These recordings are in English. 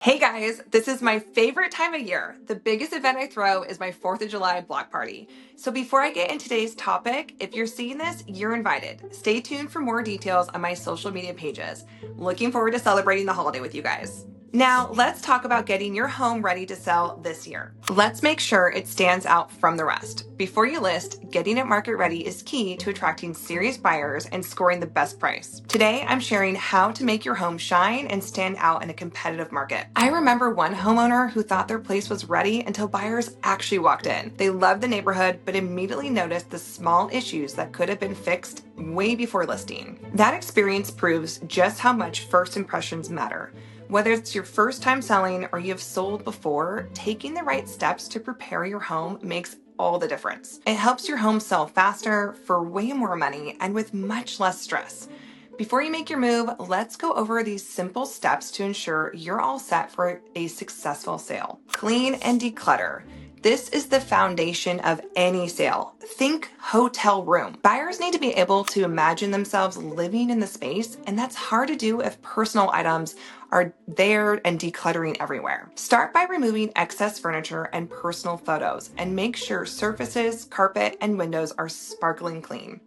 Hey guys, this is my favorite time of year. The biggest event I throw is my 4th of July block party. So before I get into today's topic, if you're seeing this, you're invited. Stay tuned for more details on my social media pages. Looking forward to celebrating the holiday with you guys. Now, let's talk about getting your home ready to sell this year. Let's make sure it stands out from the rest. Before you list, getting it market ready is key to attracting serious buyers and scoring the best price. Today, I'm sharing how to make your home shine and stand out in a competitive market. I remember one homeowner who thought their place was ready until buyers actually walked in. They loved the neighborhood, but immediately noticed the small issues that could have been fixed way before listing. That experience proves just how much first impressions matter. Whether it's your first time selling or you have sold before, taking the right steps to prepare your home makes all the difference. It helps your home sell faster, for way more money, and with much less stress. Before you make your move, let's go over these simple steps to ensure you're all set for a successful sale. Clean and declutter. This is the foundation of any sale. Think hotel room. Buyers need to be able to imagine themselves living in the space, and that's hard to do if personal items are there and decluttering everywhere. Start by removing excess furniture and personal photos, and make sure surfaces, carpet, and windows are sparkling clean.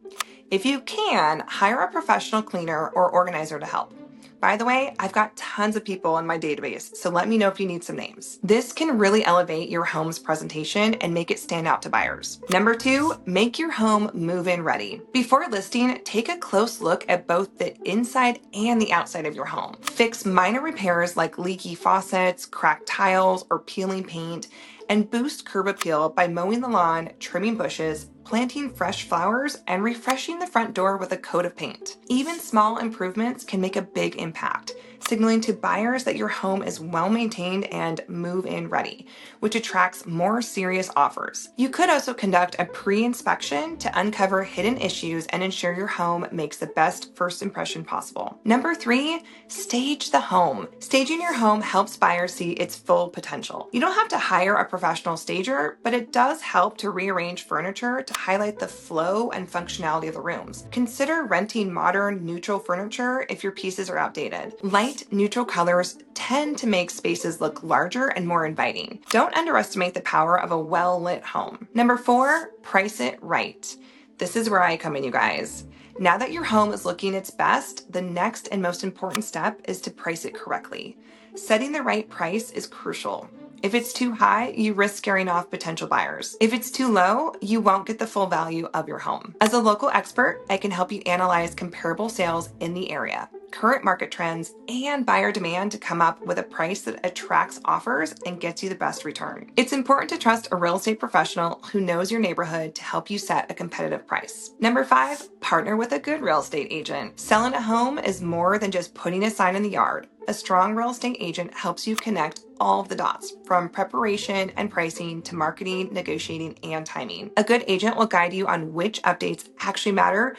If you can, hire a professional cleaner or organizer to help. By the way, I've got tons of people in my database, so let me know if you need some names. This can really elevate your home's presentation and make it stand out to buyers. Number 2, make your home move-in ready. Before listing, take a close look at both the inside and the outside of your home. Fix minor repairs like leaky faucets, cracked tiles, or peeling paint, and boost curb appeal by mowing the lawn, trimming bushes, planting fresh flowers, and refreshing the front door with a coat of paint. Even small improvements can make a big impact, signaling to buyers that your home is well maintained and move-in ready, which attracts more serious offers. You could also conduct a pre-inspection to uncover hidden issues and ensure your home makes the best first impression possible. Number 3, stage the home. Staging your home helps buyers see its full potential. You don't have to hire a professional stager, but it does help to rearrange furniture to highlight the flow and functionality of the rooms. Consider renting modern, neutral furniture if your pieces are outdated. Light, neutral colors tend to make spaces look larger and more inviting. Don't underestimate the power of a well-lit home. Number 4, price it right. This is where I come in, you guys. Now that your home is looking its best, the next and most important step is to price it correctly. Setting the right price is crucial. If it's too high, you risk scaring off potential buyers. If it's too low, you won't get the full value of your home. As a local expert, I can help you analyze comparable sales in the area, current market trends, and buyer demand to come up with a price that attracts offers and gets you the best return. It's important to trust a real estate professional who knows your neighborhood to help you set a competitive price. Number 5, partner with a good real estate agent. Selling a home is more than just putting a sign in the yard. A strong real estate agent helps you connect all of the dots, from preparation and pricing to marketing, negotiating, and timing. A good agent will guide you on which updates actually matter,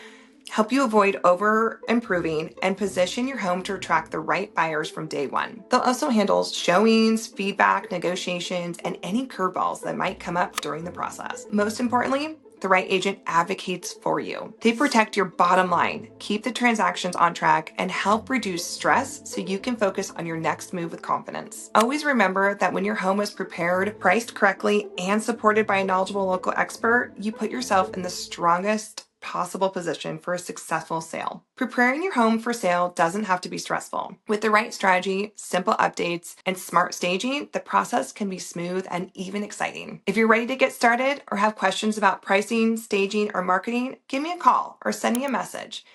help you avoid over improving, and position your home to attract the right buyers from day one. They'll also handle showings, feedback, negotiations, and any curveballs that might come up during the process. Most importantly, the right agent advocates for you. They protect your bottom line, keep the transactions on track, and help reduce stress so you can focus on your next move with confidence. Always remember that when your home is prepared, priced correctly, and supported by a knowledgeable local expert, you put yourself in the strongest possible position for a successful sale. Preparing your home for sale doesn't have to be stressful. With the right strategy, simple updates, and smart staging, the process can be smooth and even exciting. If you're ready to get started or have questions about pricing, staging, or marketing, give me a call or send me a message.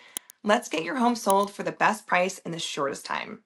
Let's get your home sold for the best price in the shortest time.